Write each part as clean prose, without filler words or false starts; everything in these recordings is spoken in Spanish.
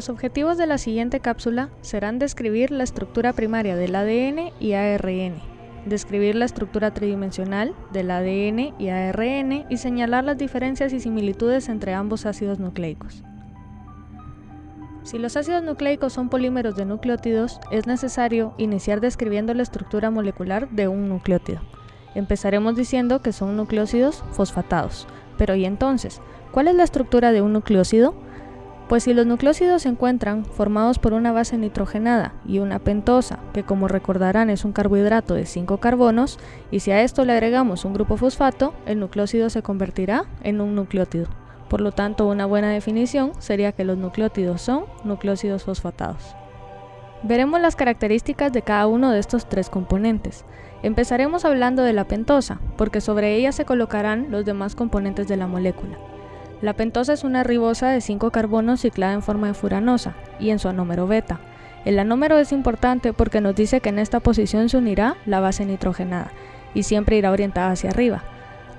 Los objetivos de la siguiente cápsula serán describir la estructura primaria del ADN y ARN, describir la estructura tridimensional del ADN y ARN y señalar las diferencias y similitudes entre ambos ácidos nucleicos. Si los ácidos nucleicos son polímeros de nucleótidos, es necesario iniciar describiendo la estructura molecular de un nucleótido. Empezaremos diciendo que son nucleósidos fosfatados. Pero ¿y entonces? ¿Cuál es la estructura de un nucleósido? Pues si los nucleósidos se encuentran formados por una base nitrogenada y una pentosa, que como recordarán es un carbohidrato de 5 carbonos, y si a esto le agregamos un grupo fosfato, el nucleósido se convertirá en un nucleótido. Por lo tanto, una buena definición sería que los nucleótidos son nucleósidos fosfatados. Veremos las características de cada uno de estos tres componentes. Empezaremos hablando de la pentosa, porque sobre ella se colocarán los demás componentes de la molécula. La pentosa es una ribosa de 5 carbonos ciclada en forma de furanosa y en su anómero beta. El anómero es importante porque nos dice que en esta posición se unirá la base nitrogenada y siempre irá orientada hacia arriba.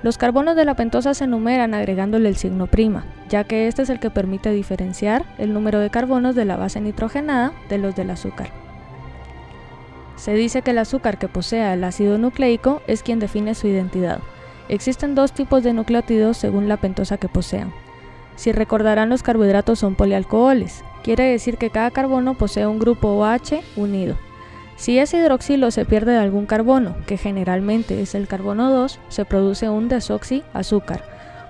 Los carbonos de la pentosa se enumeran agregándole el signo prima, ya que este es el que permite diferenciar el número de carbonos de la base nitrogenada de los del azúcar. Se dice que el azúcar que posea el ácido nucleico es quien define su identidad. Existen dos tipos de nucleótidos según la pentosa que posean. Si recordarán, los carbohidratos son polialcoholes, quiere decir que cada carbono posee un grupo OH unido. Si ese hidroxilo se pierde de algún carbono, que generalmente es el carbono 2, se produce un desoxiazúcar.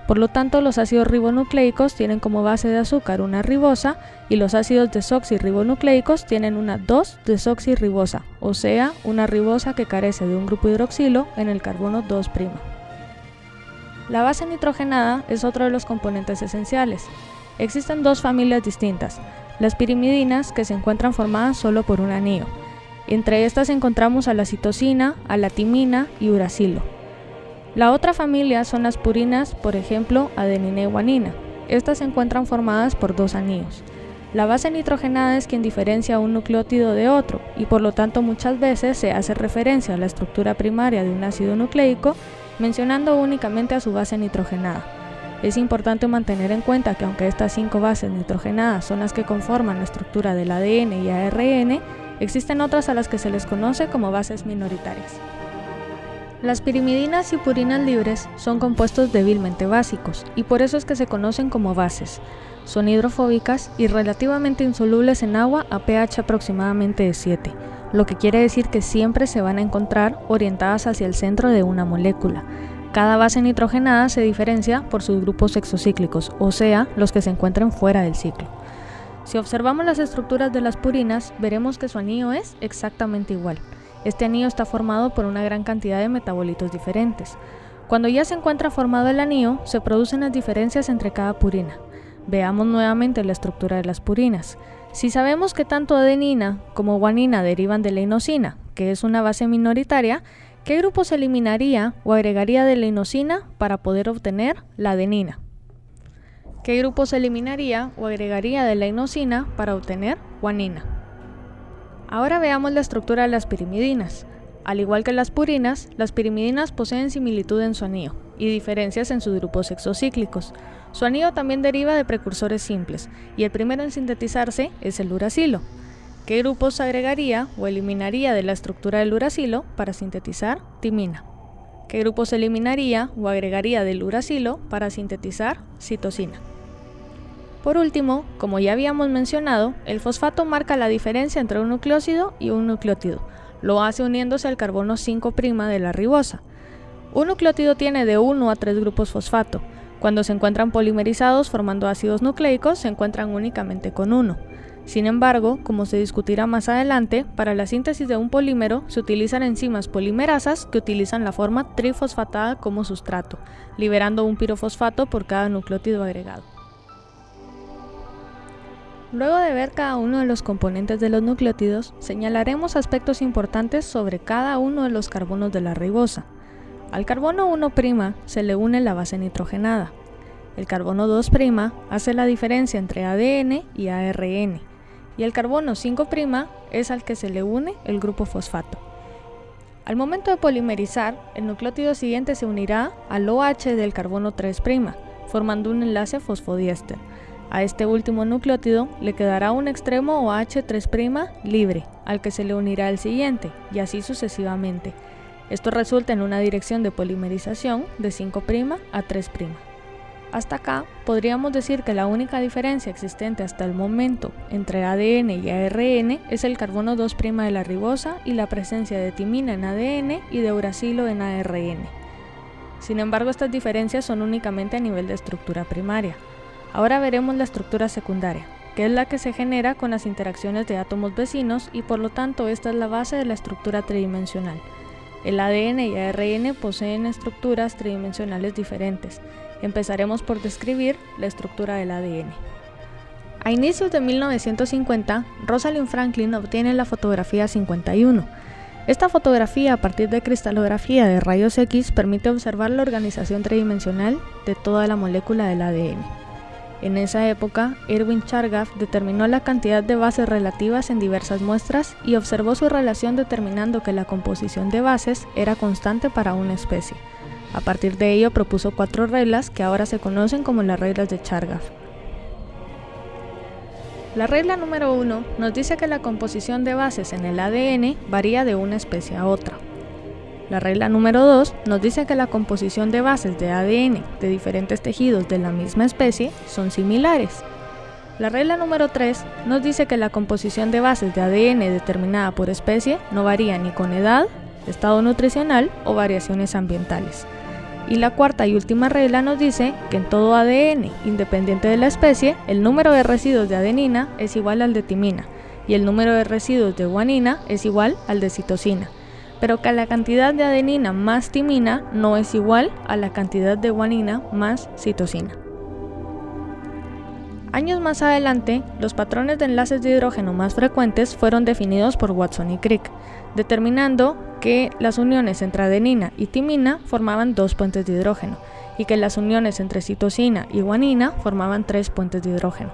Por lo tanto, los ácidos ribonucleicos tienen como base de azúcar una ribosa y los ácidos desoxirribonucleicos tienen una 2-desoxirribosa, o sea, una ribosa que carece de un grupo hidroxilo en el carbono 2'. La base nitrogenada es otro de los componentes esenciales. Existen dos familias distintas, las pirimidinas, que se encuentran formadas solo por un anillo. Entre estas encontramos a la citosina, a la timina y uracilo. La otra familia son las purinas, por ejemplo, adenina y guanina. Estas se encuentran formadas por dos anillos. La base nitrogenada es quien diferencia un nucleótido de otro y por lo tanto muchas veces se hace referencia a la estructura primaria de un ácido nucleico mencionando únicamente a su base nitrogenada. Es importante mantener en cuenta que aunque estas 5 bases nitrogenadas son las que conforman la estructura del ADN y ARN, existen otras a las que se les conoce como bases minoritarias. Las pirimidinas y purinas libres son compuestos débilmente básicos y por eso es que se conocen como bases. Son hidrofóbicas y relativamente insolubles en agua a pH aproximadamente de 7, lo que quiere decir que siempre se van a encontrar orientadas hacia el centro de una molécula. Cada base nitrogenada se diferencia por sus grupos exocíclicos, o sea, los que se encuentran fuera del ciclo. Si observamos las estructuras de las purinas, veremos que su anillo es exactamente igual. Este anillo está formado por una gran cantidad de metabolitos diferentes. Cuando ya se encuentra formado el anillo, se producen las diferencias entre cada purina. Veamos nuevamente la estructura de las purinas. Si sabemos que tanto adenina como guanina derivan de la inosina, que es una base minoritaria, ¿qué grupo se eliminaría o agregaría de la inosina para poder obtener la adenina? ¿Qué grupo se eliminaría o agregaría de la inosina para obtener guanina? Ahora veamos la estructura de las pirimidinas. Al igual que las purinas, las pirimidinas poseen similitud en su anillo y diferencias en sus grupos exocíclicos. Su anillo también deriva de precursores simples, y el primero en sintetizarse es el uracilo. ¿Qué grupos agregaría o eliminaría de la estructura del uracilo para sintetizar timina? ¿Qué grupos eliminaría o agregaría del uracilo para sintetizar citosina? Por último, como ya habíamos mencionado, el fosfato marca la diferencia entre un nucleósido y un nucleótido. Lo hace uniéndose al carbono 5' de la ribosa. Un nucleótido tiene de 1 a 3 grupos fosfato. Cuando se encuentran polimerizados formando ácidos nucleicos, se encuentran únicamente con uno. Sin embargo, como se discutirá más adelante, para la síntesis de un polímero se utilizan enzimas polimerasas que utilizan la forma trifosfatada como sustrato, liberando un pirofosfato por cada nucleótido agregado. Luego de ver cada uno de los componentes de los nucleótidos, señalaremos aspectos importantes sobre cada uno de los carbonos de la ribosa. Al carbono 1' se le une la base nitrogenada. El carbono 2' hace la diferencia entre ADN y ARN. Y el carbono 5' es al que se le une el grupo fosfato. Al momento de polimerizar, el nucleótido siguiente se unirá al OH del carbono 3', formando un enlace fosfodiéster. A este último nucleótido le quedará un extremo OH3' libre, al que se le unirá el siguiente, y así sucesivamente. Esto resulta en una dirección de polimerización de 5' a 3'. Hasta acá, podríamos decir que la única diferencia existente hasta el momento entre ADN y ARN es el carbono 2' de la ribosa y la presencia de timina en ADN y de uracilo en ARN. Sin embargo, estas diferencias son únicamente a nivel de estructura primaria. Ahora veremos la estructura secundaria, que es la que se genera con las interacciones de átomos vecinos y por lo tanto esta es la base de la estructura tridimensional. El ADN y ARN poseen estructuras tridimensionales diferentes. Empezaremos por describir la estructura del ADN. A inicios de 1950, Rosalind Franklin obtiene la fotografía 51. Esta fotografía a partir de cristalografía de rayos X permite observar la organización tridimensional de toda la molécula del ADN. En esa época, Erwin Chargaff determinó la cantidad de bases relativas en diversas muestras y observó su relación determinando que la composición de bases era constante para una especie. A partir de ello propuso 4 reglas que ahora se conocen como las reglas de Chargaff. La regla número 1 nos dice que la composición de bases en el ADN varía de una especie a otra. La regla número 2 nos dice que la composición de bases de ADN de diferentes tejidos de la misma especie son similares. La regla número 3 nos dice que la composición de bases de ADN determinada por especie no varía ni con edad, estado nutricional o variaciones ambientales. Y la cuarta y última regla nos dice que en todo ADN, independiente de la especie, el número de residuos de adenina es igual al de timina y el número de residuos de guanina es igual al de citosina, pero que la cantidad de adenina más timina no es igual a la cantidad de guanina más citosina. Años más adelante, los patrones de enlaces de hidrógeno más frecuentes fueron definidos por Watson y Crick, determinando que las uniones entre adenina y timina formaban 2 puentes de hidrógeno y que las uniones entre citosina y guanina formaban 3 puentes de hidrógeno.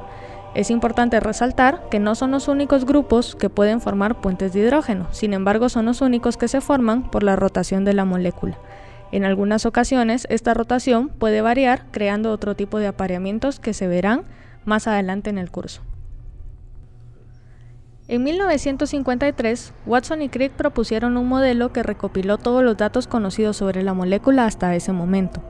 Es importante resaltar que no son los únicos grupos que pueden formar puentes de hidrógeno, sin embargo son los únicos que se forman por la rotación de la molécula. En algunas ocasiones esta rotación puede variar creando otro tipo de apareamientos que se verán más adelante en el curso. En 1953, Watson y Crick propusieron un modelo que recopiló todos los datos conocidos sobre la molécula hasta ese momento.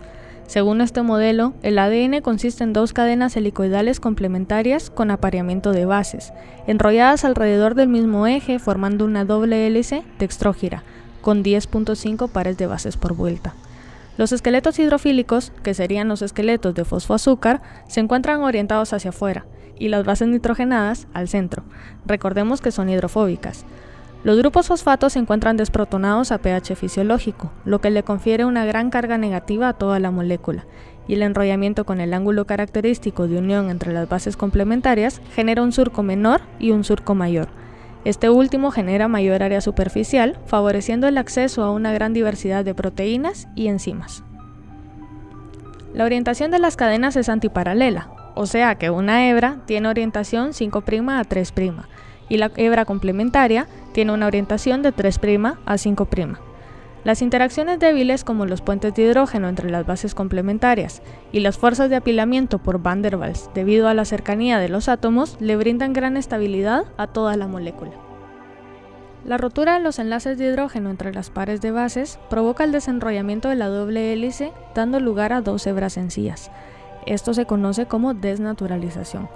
Según este modelo, el ADN consiste en 2 cadenas helicoidales complementarias con apareamiento de bases, enrolladas alrededor del mismo eje formando una doble hélice dextrógira, con 10.5 pares de bases por vuelta. Los esqueletos hidrofílicos, que serían los esqueletos de fosfoazúcar, se encuentran orientados hacia afuera, y las bases nitrogenadas al centro. Recordemos que son hidrofóbicas. Los grupos fosfatos se encuentran desprotonados a pH fisiológico, lo que le confiere una gran carga negativa a toda la molécula, y el enrollamiento con el ángulo característico de unión entre las bases complementarias genera un surco menor y un surco mayor. Este último genera mayor área superficial, favoreciendo el acceso a una gran diversidad de proteínas y enzimas. La orientación de las cadenas es antiparalela, o sea que una hebra tiene orientación 5' a 3' y la hebra complementaria tiene una orientación de 3' a 5'. Las interacciones débiles como los puentes de hidrógeno entre las bases complementarias y las fuerzas de apilamiento por Van der Waals debido a la cercanía de los átomos le brindan gran estabilidad a toda la molécula. La rotura de los enlaces de hidrógeno entre las pares de bases provoca el desenrollamiento de la doble hélice dando lugar a 2 hebras sencillas. Esto se conoce como desnaturalización.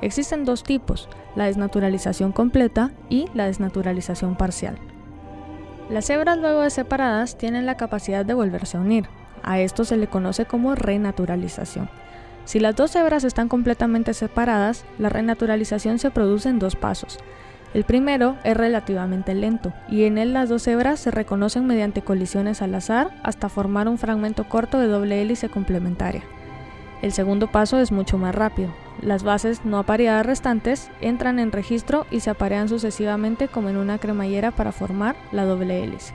Existen 2 tipos, la desnaturalización completa y la desnaturalización parcial. Las hebras luego de separadas tienen la capacidad de volverse a unir. A esto se le conoce como renaturalización. Si las dos hebras están completamente separadas, la renaturalización se produce en 2 pasos. El primero es relativamente lento, y en él las 2 hebras se reconocen mediante colisiones al azar hasta formar un fragmento corto de doble hélice complementaria. El segundo paso es mucho más rápido. Las bases no apareadas restantes entran en registro y se aparean sucesivamente como en una cremallera para formar la doble hélice.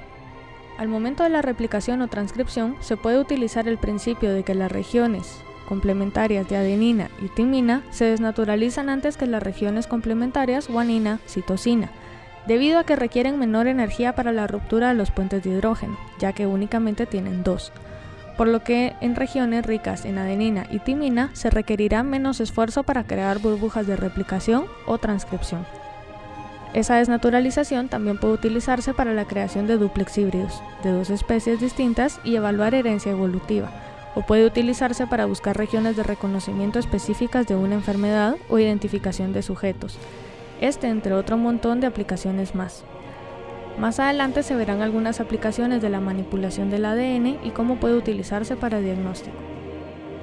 Al momento de la replicación o transcripción, se puede utilizar el principio de que las regiones complementarias de adenina y timina se desnaturalizan antes que las regiones complementarias guanina, citosina, debido a que requieren menor energía para la ruptura de los puentes de hidrógeno, ya que únicamente tienen 2. Por lo que en regiones ricas en adenina y timina se requerirá menos esfuerzo para crear burbujas de replicación o transcripción. Esa desnaturalización también puede utilizarse para la creación de dúplex híbridos, de 2 especies distintas y evaluar herencia evolutiva, o puede utilizarse para buscar regiones de reconocimiento específicas de una enfermedad o identificación de sujetos, entre otro montón de aplicaciones más. Más adelante se verán algunas aplicaciones de la manipulación del ADN y cómo puede utilizarse para diagnóstico.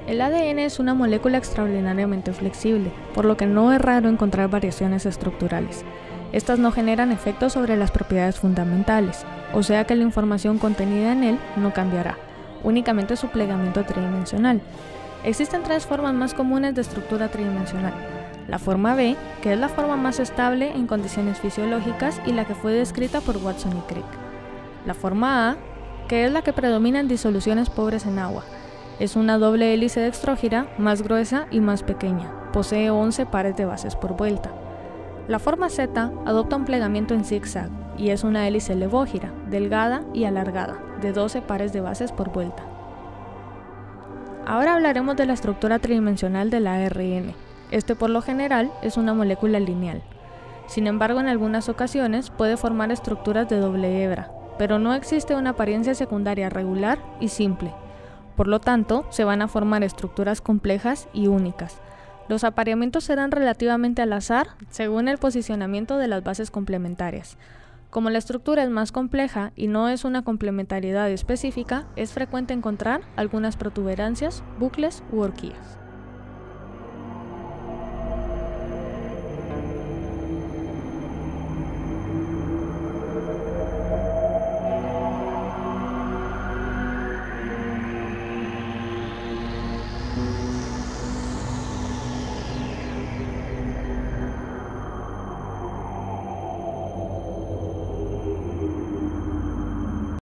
El ADN es una molécula extraordinariamente flexible, por lo que no es raro encontrar variaciones estructurales. Estas no generan efectos sobre las propiedades fundamentales, o sea que la información contenida en él no cambiará, únicamente su plegamiento tridimensional. Existen 3 formas más comunes de estructura tridimensional. La forma B, que es la forma más estable en condiciones fisiológicas y la que fue descrita por Watson y Crick. La forma A, que es la que predomina en disoluciones pobres en agua. Es una doble hélice dextrógira más gruesa y más pequeña. Posee 11 pares de bases por vuelta. La forma Z adopta un plegamiento en zigzag y es una hélice levógira, delgada y alargada, de 12 pares de bases por vuelta. Ahora hablaremos de la estructura tridimensional del ARN. Por lo general es una molécula lineal. Sin embargo, en algunas ocasiones puede formar estructuras de doble hebra, pero no existe una apariencia secundaria regular y simple. Por lo tanto, se van a formar estructuras complejas y únicas. Los apareamientos serán relativamente al azar según el posicionamiento de las bases complementarias. Como la estructura es más compleja y no es una complementariedad específica, es frecuente encontrar algunas protuberancias, bucles u horquillas.